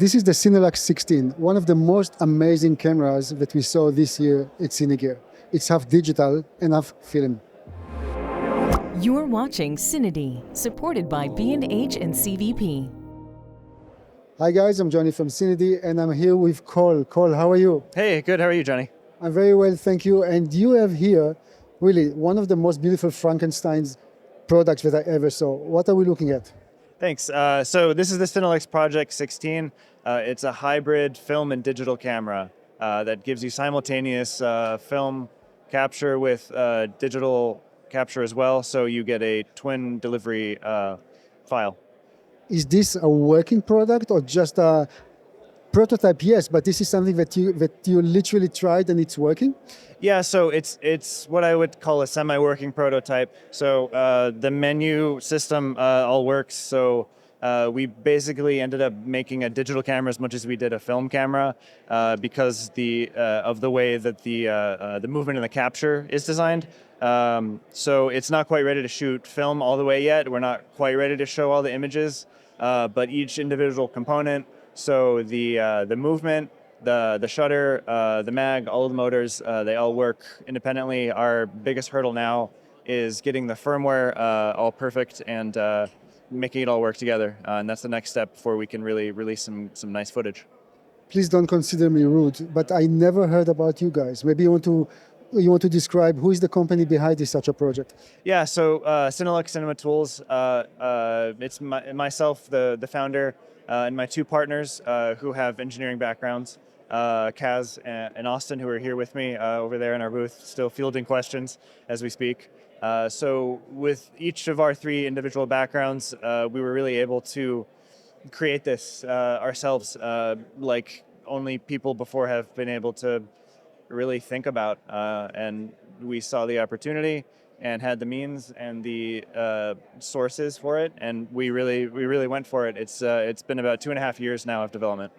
This is the Cinelux 16, one of the most amazing cameras that we saw this year at Cine Gear. It's half digital and half film. You're watching CineD, supported by B&H and CVP. Hi guys, I'm Johnny from CineD and I'm here with Cole. Cole, how are you? Hey, good. How are you, Johnny? I'm very well, thank you. And you have here really one of the most beautiful Frankenstein's products that I ever saw. What are we looking at? Thanks. So this is the Cinelux Project 16. It's a hybrid film and digital camera that gives you simultaneous film capture with digital capture as well. So you get a twin delivery file. Is this a working product or just a prototype? Yes, but this is something that you literally tried and it's working? Yeah, so it's what I would call a semi-working prototype. So the menu system all works. So we basically ended up making a digital camera as much as we did a film camera because of the way that the movement and the capture is designed. So it's not quite ready to shoot film all the way yet. We're not quite ready to show all the images, but each individual component. So the movement, the shutter, the mag, all of the motors, they all work independently. Our biggest hurdle now is getting the firmware all perfect and making it all work together. And that's the next step before we can really release some nice footage. Please don't consider me rude, but I never heard about you guys. Maybe you want to describe who is the company behind such a project? Yeah, so Cinelux Cinema Tools, it's myself, the founder, and my two partners who have engineering backgrounds, Kaz and Austin, who are here with me over there in our booth, still fielding questions as we speak. So with each of our three individual backgrounds, we were really able to create this ourselves, like only people before have been able to really think about. And we saw the opportunity and had the means and the sources for it, and we really went for it. It's been about 2.5 years now of development.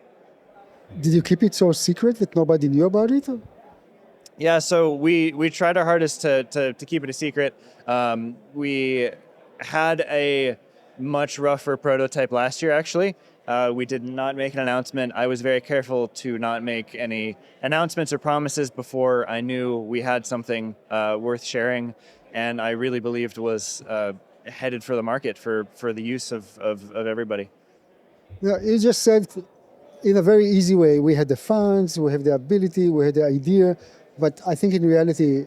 Did you keep it so secret that nobody knew about it? Yeah, so we tried our hardest to keep it a secret. We had a much rougher prototype last year, actually. We did not make an announcement. I was very careful to not make any announcements or promises before I knew we had something worth sharing, and I really believed was headed for the market for the use of everybody. Yeah, you just said in a very easy way, we had the funds, we have the ability, we had the idea, but I think in reality,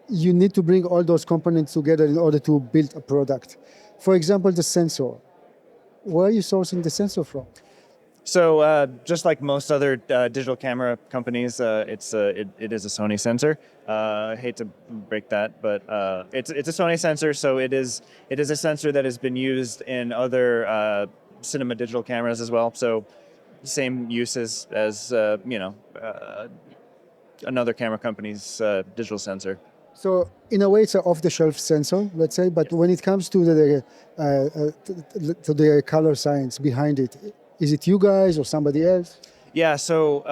you need to bring all those components together in order to build a product. For example, the sensor. Where are you sourcing the sensor from? So just like most other digital camera companies, it is a Sony sensor. I hate to break that, but it's a Sony sensor. So it is a sensor that has been used in other cinema digital cameras as well. So same uses as another camera company's digital sensor. So in a way, it's an off-the-shelf sensor, let's say. But when it comes to the color science behind it, is it you guys or somebody else? Yeah. So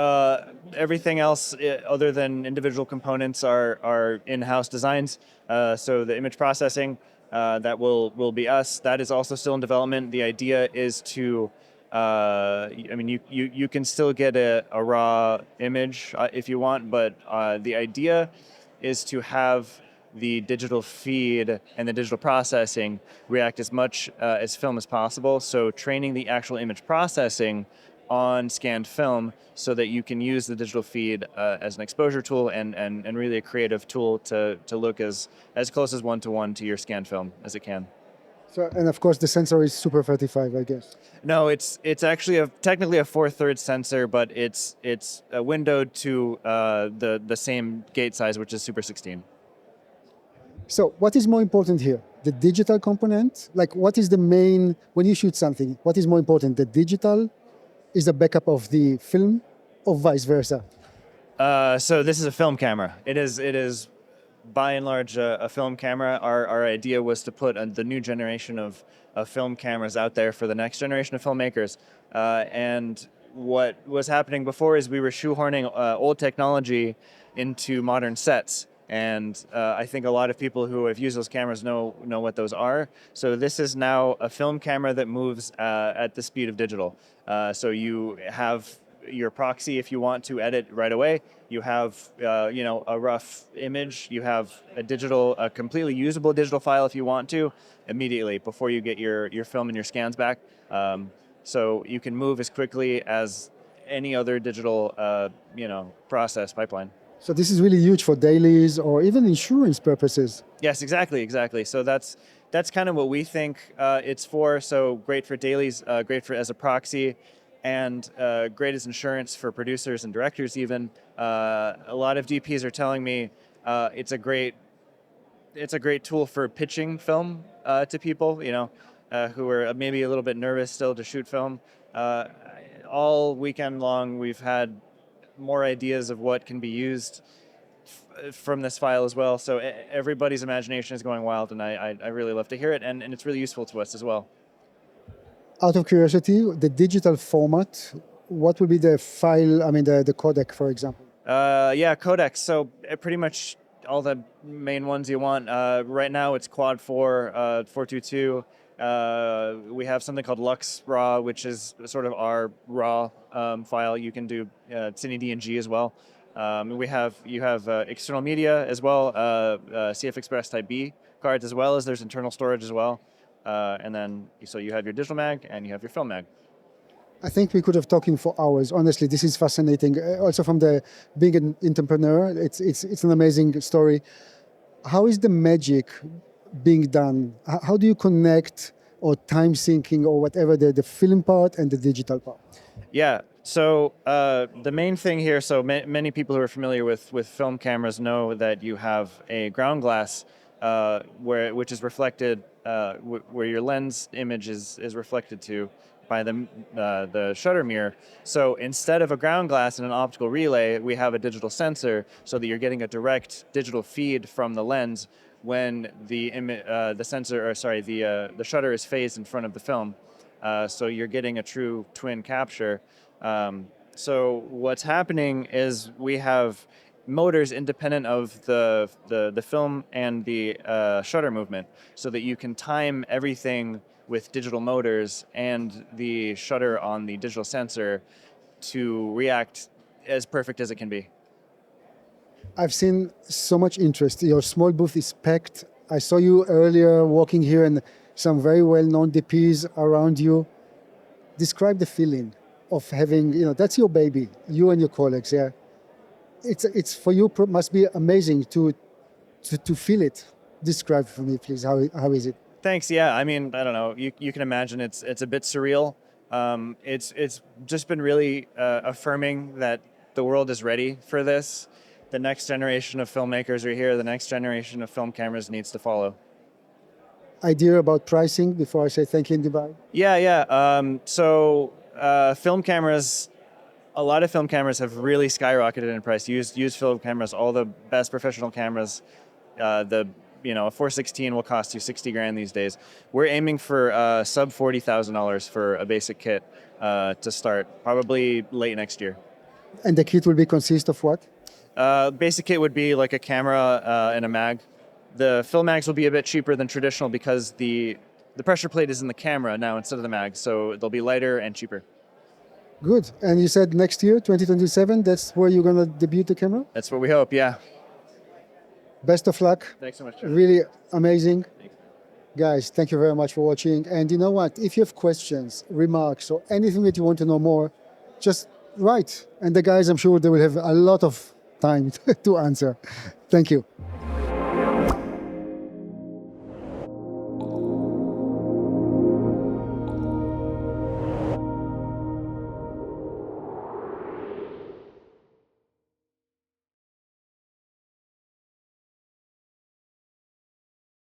everything else other than individual components are in-house designs. So the image processing that will be us. That is also still in development. The idea is to you can still get a raw image if you want, but the idea is to have the digital feed and the digital processing react as much as film as possible. So training the actual image processing on scanned film so that you can use the digital feed as an exposure tool and really a creative tool to look as close as one-to-one to your scanned film as it can. So, and of course, the sensor is Super 35, I guess. No, it's actually technically a 4/3 sensor, but it's windowed to the same gate size, which is Super 16. So what is more important here? The digital component? Like what is the main, when you shoot something, what is more important? The digital is the backup of the film or vice versa? So this is a film camera. It is by and large a film camera. Our idea was to put the new generation of film cameras out there for the next generation of filmmakers. And what was happening before is we were shoehorning old technology into modern sets. And I think a lot of people who have used those cameras know what those are. So this is now a film camera that moves at the speed of digital. So you have your proxy if you want to edit right away. You have a rough image. You have a completely usable digital file if you want to immediately before you get your film and your scans back. So you can move as quickly as any other digital process pipeline. So this is really huge for dailies or even insurance purposes. Yes, exactly. So that's kind of what we think it's for. So great for dailies, great as a proxy, and great as insurance for producers and directors even. A lot of DPs are telling me it's a great tool for pitching film to people, who are maybe a little bit nervous still to shoot film. All weekend long, we've had more ideas of what can be used from this file as well. So everybody's imagination is going wild, and I really love to hear it, and it's really useful to us as well. Out of curiosity, the digital format, what would be the file, the codec, for example? Codecs. So pretty much all the main ones you want. Right now it's quad 4, 422. We have something called Lux RAW, which is sort of our RAW file. You can do CineD and G as well. You have external media as well, CF Express Type B cards as well as there's internal storage as well. And then so you have your digital mag and you have your film mag. I think we could have talking for hours. Honestly, this is fascinating. Also from being an entrepreneur, it's an amazing story. How is the magic being done? How do you connect or time syncing or whatever the film part and the digital part? Yeah. So the main thing here, so many people who are familiar with film cameras know that you have a ground glass which is reflected, where your lens image is reflected to by the shutter mirror. So instead of a ground glass and an optical relay, we have a digital sensor so that you're getting a direct digital feed from the lens when the shutter is phased in front of the film. So you're getting a true twin capture. So what's happening is we have motors independent of the film and the shutter movement, so that you can time everything with digital motors and the shutter on the digital sensor to react as perfect as it can be. I've seen so much interest. Your small booth is packed. I saw you earlier walking here and some very well-known DPs around you. Describe the feeling of having, that's your baby, you and your colleagues, yeah. It's for you, must be amazing to feel it. Describe for me, please, how is it? Thanks. Yeah, I don't know. You can imagine it's a bit surreal. It's just been really affirming that the world is ready for this. The next generation of filmmakers are here. The next generation of film cameras needs to follow. Idea about pricing before I say thank you in Dubai? Yeah. So film cameras, a lot of film cameras have really skyrocketed in price. Used film cameras, all the best professional cameras, a 416 will cost you $60,000 these days. We're aiming for sub $40,000 for a basic kit to start, probably late next year. And the kit will consist of what? Basic kit would be like a camera and a mag. The film mags will be a bit cheaper than traditional because the pressure plate is in the camera now instead of the mag, so they'll be lighter and cheaper. Good. And you said next year, 2027, that's where you're going to debut the camera? That's what we hope, yeah. Best of luck. Thanks so much. Really amazing. Thanks. Guys, thank you very much for watching. And you know what? If you have questions, remarks, or anything that you want to know more, just write. And the guys, I'm sure they will have a lot of time to answer. Thank you.